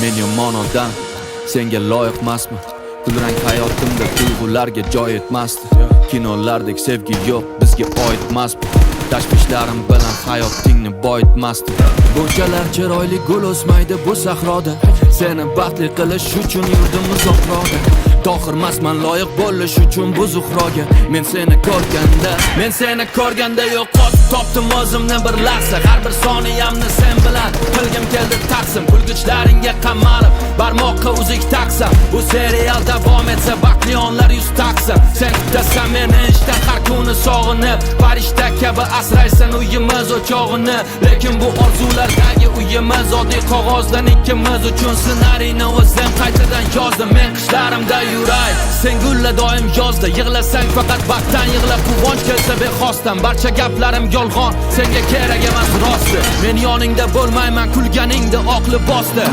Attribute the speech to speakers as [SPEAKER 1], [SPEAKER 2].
[SPEAKER 1] Men yomon odam, senga loyiqmasman. Kulrang hayotimda tuyg'ularga joy etmasdi. Kinolardek sevgi yo'q, bizga oidmas bu. Tashvishlarim bilan hayotingni boyitmasdi. Bunchalar chiroyli gul o'smaydi bu sahroda. Seni baxtli qilish uchun yurdim uzoqroqda. Tohirmasman loyiq bo'lish uchun bu zuhroga. Men seni ko'rganda yo'qotib topdim o'zimni bir lahza. Har bir soniyamni sen bilan qilgim keldi taqsim. Kulgichlaringga qamalib barmoqqa uzik taqsam. Bu serial davom etsa baxtli onlar yuz taqsam. Sen kutasan meni ishdan har kuni sog'inib, farishta kabi asraysan uyimiz o'chog'ini. Lekin bu orzulardagi uyimiz oddiy qog'ozdan ikkimiz uchun ssenariyni o'zim qaytadan yozdim. Men qishlarimda yuray, sen gulla doim yozda. Yig'lasang faqat baxtdan yig'la, quvonch kelsa bexosdan. Barcha gaplarim yolg'on, senga kerak emas rosti. Men yoningda bo'lmayman, kulganingda oqli bosdi.